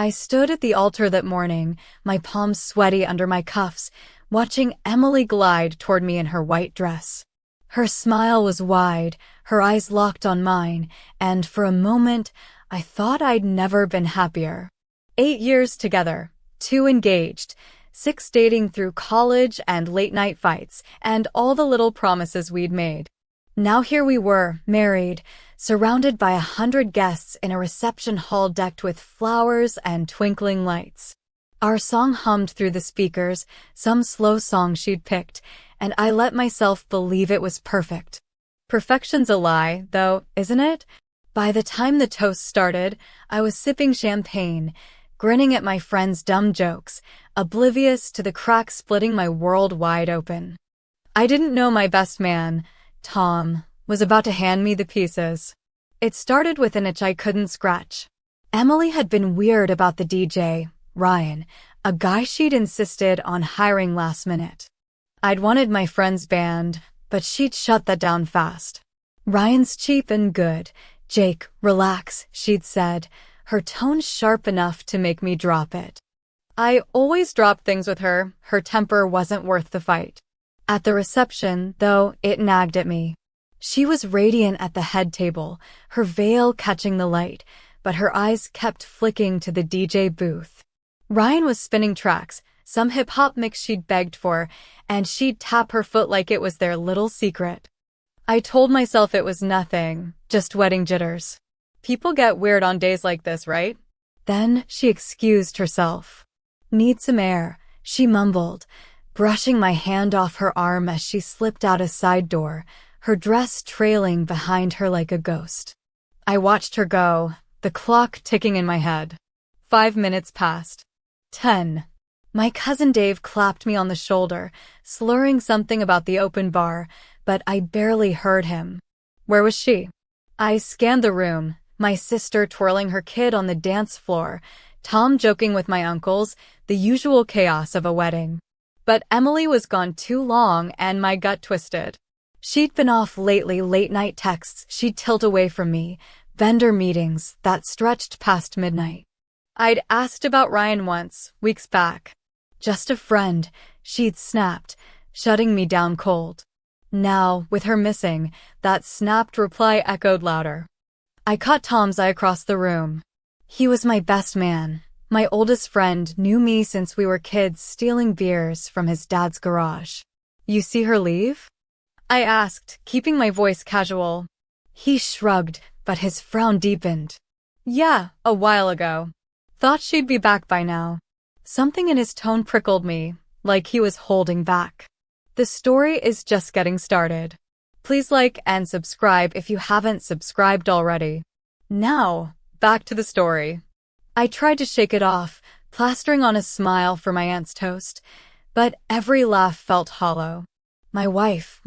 I stood at the altar that morning, my palms sweaty under my cuffs, watching Emily glide toward me in her white dress. Her smile was wide, her eyes locked on mine, and for a moment, I thought I'd never been happier. 8 years together, 2 engaged, 6 dating through college and late-night fights, and all the little promises we'd made. Now here we were, married, surrounded by 100 guests in a reception hall decked with flowers and twinkling lights. Our song hummed through the speakers, some slow song she'd picked, and I let myself believe it was perfect. Perfection's a lie, though, isn't it? By the time the toast started, I was sipping champagne, grinning at my friends' dumb jokes, oblivious to the crack splitting my world wide open. I didn't know my best man, Tom, was about to hand me the pieces. It started with an itch I couldn't scratch. Emily had been weird about the DJ, Ryan, a guy she'd insisted on hiring last minute. I'd wanted my friend's band, but she'd shut that down fast. Ryan's cheap and good. Jake, relax, she'd said, her tone sharp enough to make me drop it. I always dropped things with her. Her temper wasn't worth the fight. At the reception, though, it nagged at me. She was radiant at the head table, her veil catching the light, but her eyes kept flicking to the DJ booth. Ryan was spinning tracks, some hip-hop mix she'd begged for, and she'd tap her foot like it was their little secret. I told myself it was nothing, just wedding jitters. People get weird on days like this, right? Then she excused herself. Need some air, she mumbled, brushing my hand off her arm as she slipped out a side door, her dress trailing behind her like a ghost. I watched her go, the clock ticking in my head. 5 minutes passed. 10. My cousin Dave clapped me on the shoulder, slurring something about the open bar, but I barely heard him. Where was she? I scanned the room, my sister twirling her kid on the dance floor, Tom joking with my uncles, the usual chaos of a wedding. But Emily was gone too long and my gut twisted. She'd been off lately, late-night texts she'd tilt away from me, vendor meetings that stretched past midnight. I'd asked about Ryan once, weeks back. Just a friend, she'd snapped, shutting me down cold. Now, with her missing, that snapped reply echoed louder. I caught Tom's eye across the room. He was my best man. My oldest friend knew me since we were kids stealing beers from his dad's garage. You see her leave? I asked, keeping my voice casual. He shrugged, but his frown deepened. Yeah, a while ago. Thought she'd be back by now. Something in his tone prickled me, like he was holding back. The story is just getting started. Please like and subscribe if you haven't subscribed already. Now, back to the story. I tried to shake it off, plastering on a smile for my aunt's toast, but every laugh felt hollow. My wife,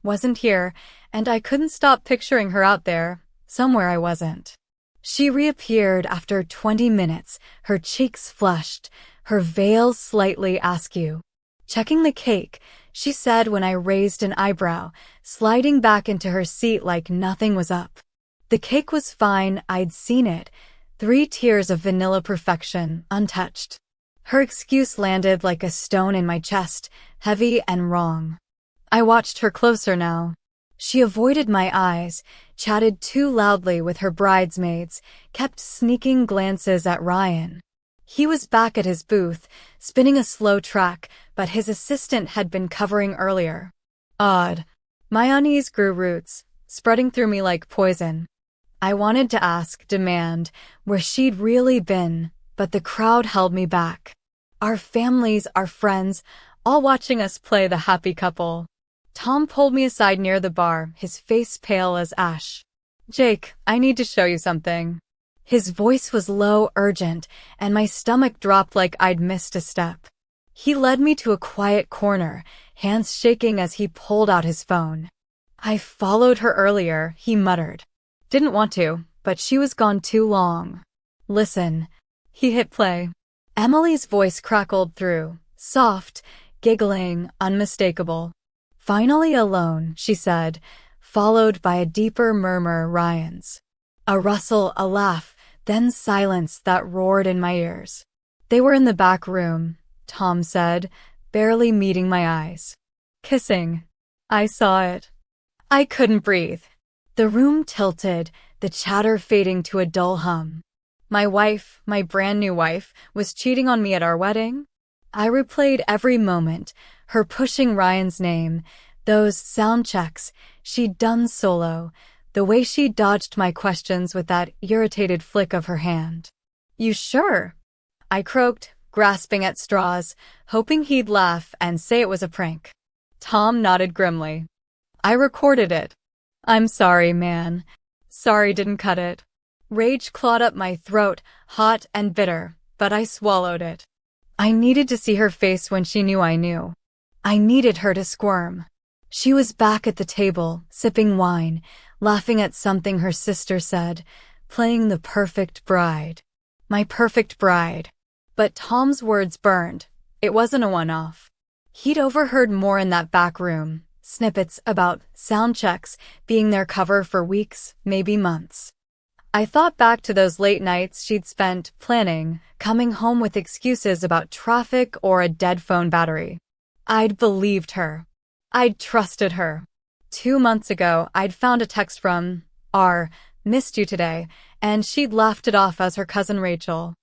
wasn't here, and I couldn't stop picturing her out there, somewhere I wasn't. She reappeared after 20 minutes, her cheeks flushed, her veil slightly askew. Checking the cake, she said when I raised an eyebrow, sliding back into her seat like nothing was up. The cake was fine, I'd seen it. 3 tiers of vanilla perfection, untouched. Her excuse landed like a stone in my chest, heavy and wrong. I watched her closer now. She avoided my eyes, chatted too loudly with her bridesmaids, kept sneaking glances at Ryan. He was back at his booth, spinning a slow track, but his assistant had been covering earlier. Odd. My unease grew roots, spreading through me like poison. I wanted to ask, demand, where she'd really been, but the crowd held me back. Our families, our friends, all watching us play the happy couple. Tom pulled me aside near the bar, his face pale as ash. Jake, I need to show you something. His voice was low, urgent, and my stomach dropped like I'd missed a step. He led me to a quiet corner, hands shaking as he pulled out his phone. I followed her earlier, he muttered. Didn't want to, but she was gone too long. Listen. He hit play. Emily's voice crackled through, soft, giggling, unmistakable. Finally alone, she said, followed by a deeper murmur, Ryan's. A rustle, a laugh, then silence that roared in my ears. They were in the back room, Tom said, barely meeting my eyes. Kissing. I saw it. I couldn't breathe. The room tilted, the chatter fading to a dull hum. My wife, my brand new wife, was cheating on me at our wedding? I replayed every moment, her pushing Ryan's name, those sound checks she'd done solo, the way she dodged my questions with that irritated flick of her hand. You sure? I croaked, grasping at straws, hoping he'd laugh and say it was a prank. Tom nodded grimly. I recorded it. I'm sorry, man. Sorry didn't cut it. Rage clawed up my throat, hot and bitter, but I swallowed it. I needed to see her face when she knew I knew. I needed her to squirm. She was back at the table, sipping wine, laughing at something her sister said, playing the perfect bride. My perfect bride. But Tom's words burned. It wasn't a one-off. He'd overheard more in that back room, snippets about sound checks being their cover for weeks, maybe months. I thought back to those late nights she'd spent planning, coming home with excuses about traffic or a dead phone battery. I'd believed her. I'd trusted her. 2 months ago, I'd found a text from R, missed you today, and she'd laughed it off as her cousin Rachel.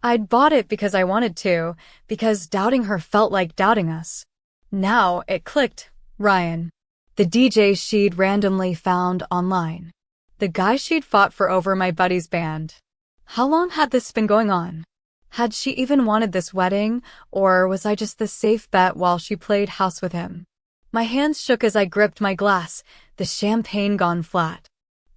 I'd bought it because I wanted to, because doubting her felt like doubting us. Now it clicked. Ryan. The DJ she'd randomly found online. The guy she'd fought for over my buddy's band. How long had this been going on? Had she even wanted this wedding, or was I just the safe bet while she played house with him? My hands shook as I gripped my glass, the champagne gone flat.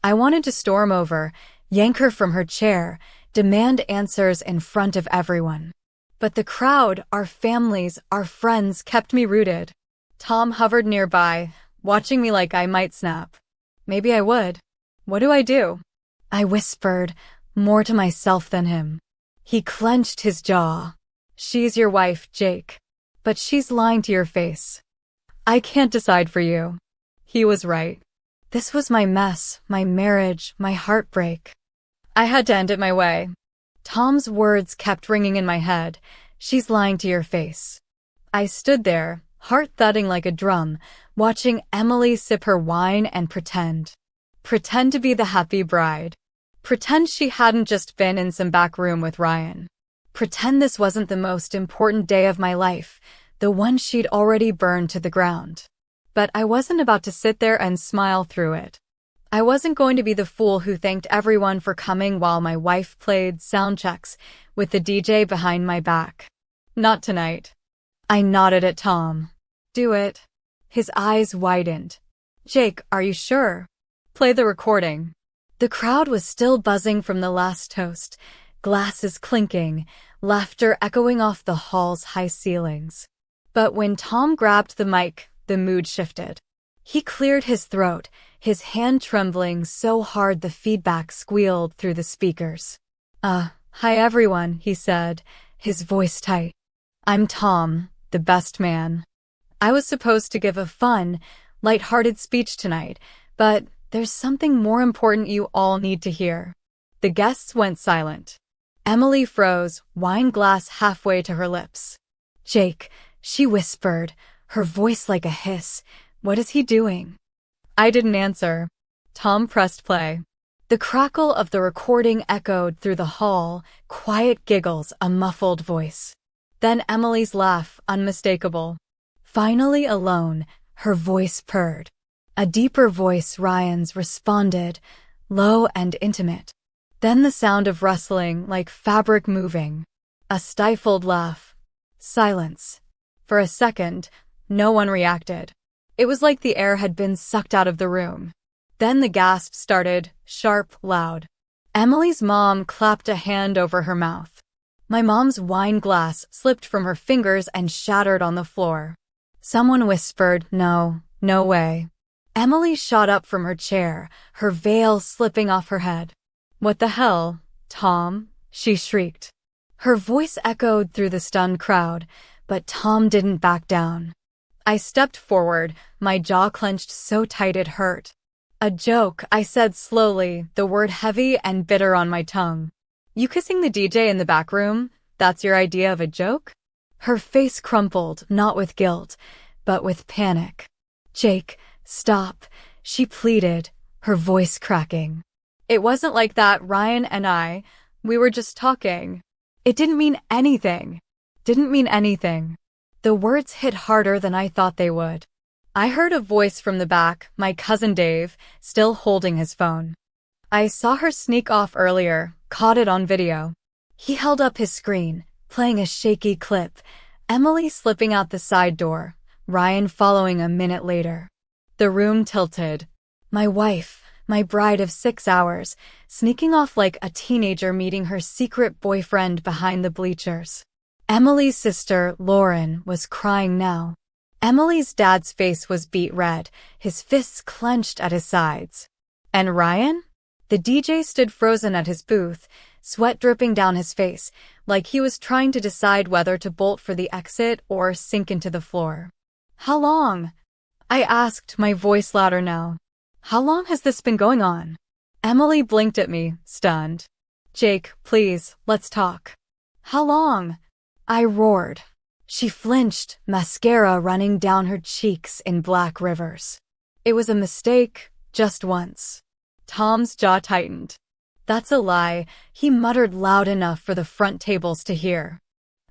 I wanted to storm over, yank her from her chair, demand answers in front of everyone. But the crowd, our families, our friends kept me rooted. Tom hovered nearby, watching me like I might snap. Maybe I would. What do I do? I whispered, more to myself than him. He clenched his jaw. She's your wife, Jake. But she's lying to your face. I can't decide for you. He was right. This was my mess, my marriage, my heartbreak. I had to end it my way. Tom's words kept ringing in my head. She's lying to your face. I stood there, heart thudding like a drum, watching Emily sip her wine and pretend. Pretend to be the happy bride. Pretend she hadn't just been in some back room with Ryan. Pretend this wasn't the most important day of my life, the one she'd already burned to the ground. But I wasn't about to sit there and smile through it. I wasn't going to be the fool who thanked everyone for coming while my wife played sound checks with the DJ behind my back. Not tonight. I nodded at Tom. Do it. His eyes widened. Jake, are you sure? Play the recording. The crowd was still buzzing from the last toast, glasses clinking, laughter echoing off the hall's high ceilings. But when Tom grabbed the mic, the mood shifted. He cleared his throat, his hand trembling so hard the feedback squealed through the speakers. Hi everyone, he said, his voice tight. I'm Tom, the best man. I was supposed to give a fun, light-hearted speech tonight, but there's something more important you all need to hear. The guests went silent. Emily froze, wine glass halfway to her lips. Jake, she whispered, her voice like a hiss. What is he doing? I didn't answer. Tom pressed play. The crackle of the recording echoed through the hall, quiet giggles, a muffled voice. Then Emily's laugh, unmistakable. Finally alone, her voice purred. A deeper voice, Ryan's, responded, low and intimate. Then the sound of rustling, like fabric moving. A stifled laugh. Silence. For a second, no one reacted. It was like the air had been sucked out of the room. Then the gasps started, sharp, loud. Emily's mom clapped a hand over her mouth. My mom's wine glass slipped from her fingers and shattered on the floor. Someone whispered, no way. Emily shot up from her chair, her veil slipping off her head. What the hell, Tom? She shrieked. Her voice echoed through the stunned crowd, but Tom didn't back down. I stepped forward, my jaw clenched so tight it hurt. A joke, I said slowly, the word heavy and bitter on my tongue. You kissing the DJ in the back room? That's your idea of a joke? Her face crumpled, not with guilt, but with panic. Jake, stop, she pleaded, her voice cracking. It wasn't like that, Ryan and we were just talking. It didn't mean anything. Didn't mean anything. The words hit harder than I thought they would. I heard a voice from the back, my cousin Dave, still holding his phone. I saw her sneak off earlier, caught it on video. He held up his screen, playing a shaky clip, Emily slipping out the side door, Ryan following a minute later. The room tilted. My wife, my bride of 6 hours, sneaking off like a teenager meeting her secret boyfriend behind the bleachers. Emily's sister, Lauren, was crying now. Emily's dad's face was beet red, his fists clenched at his sides. And Ryan? The DJ stood frozen at his booth, sweat dripping down his face, like he was trying to decide whether to bolt for the exit or sink into the floor. How long? I asked, my voice louder now. How long has this been going on? Emily blinked at me, stunned. Jake, please, let's talk. How long? I roared. She flinched, mascara running down her cheeks in black rivers. It was a mistake, just once. Tom's jaw tightened. That's a lie, he muttered loud enough for the front tables to hear.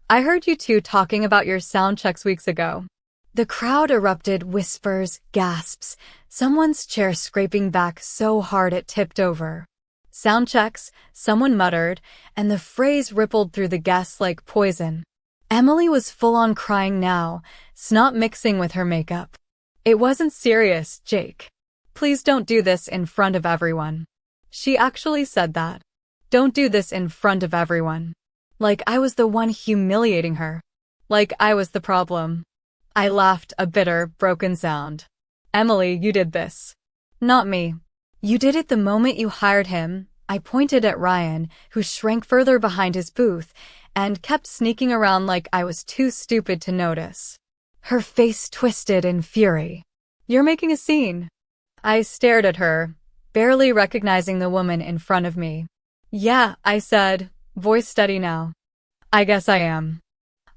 I heard you two talking about your sound checks weeks ago. The crowd erupted, whispers, gasps, someone's chair scraping back so hard it tipped over. Sound checks, someone muttered, and the phrase rippled through the guests like poison. Emily was full-on crying now, snot mixing with her makeup. It wasn't serious, Jake. Please don't do this in front of everyone. She actually said that. Don't do this in front of everyone. Like I was the one humiliating her. Like I was the problem. I laughed, a bitter, broken sound. Emily, you did this. Not me. You did it the moment you hired him. I pointed at Ryan, who shrank further behind his booth, and kept sneaking around like I was too stupid to notice. Her face twisted in fury. You're making a scene. I stared at her, barely recognizing the woman in front of me. Yeah, I said, voice steady now. I guess I am.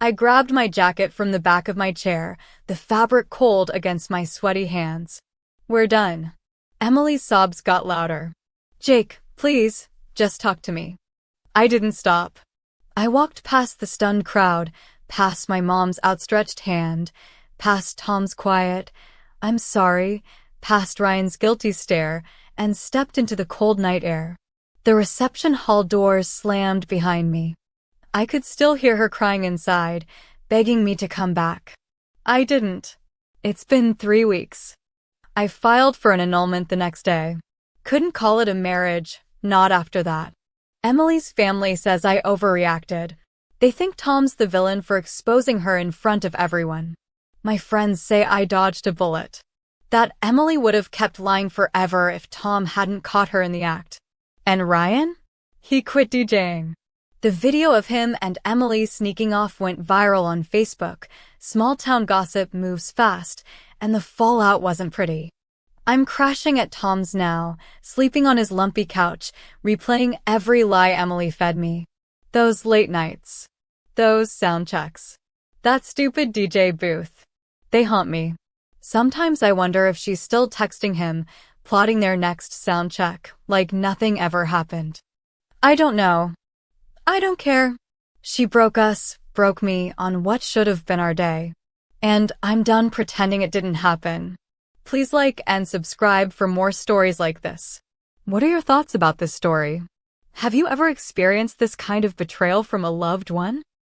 I grabbed my jacket from the back of my chair, the fabric cold against my sweaty hands. We're done. Emily's sobs got louder. Jake, please, just talk to me. I didn't stop. I walked past the stunned crowd, past my mom's outstretched hand, past Tom's quiet, I'm sorry, past Ryan's guilty stare, and stepped into the cold night air. The reception hall doors slammed behind me. I could still hear her crying inside, begging me to come back. I didn't. It's been 3 weeks. I filed for an annulment the next day. Couldn't call it a marriage, not after that. Emily's family says I overreacted. They think Tom's the villain for exposing her in front of everyone. My friends say I dodged a bullet. That Emily would have kept lying forever if Tom hadn't caught her in the act. And Ryan? He quit DJing. The video of him and Emily sneaking off went viral on Facebook. Small-town gossip moves fast, and the fallout wasn't pretty. I'm crashing at Tom's now, sleeping on his lumpy couch, replaying every lie Emily fed me. Those late nights. Those sound checks. That stupid DJ booth. They haunt me. Sometimes I wonder if she's still texting him, plotting their next sound check, like nothing ever happened. I don't know. I don't care. She broke me on what should have been our day. And I'm done pretending it didn't happen. Please like and subscribe for more stories like this. What are your thoughts about this story? Have you ever experienced this kind of betrayal from a loved one?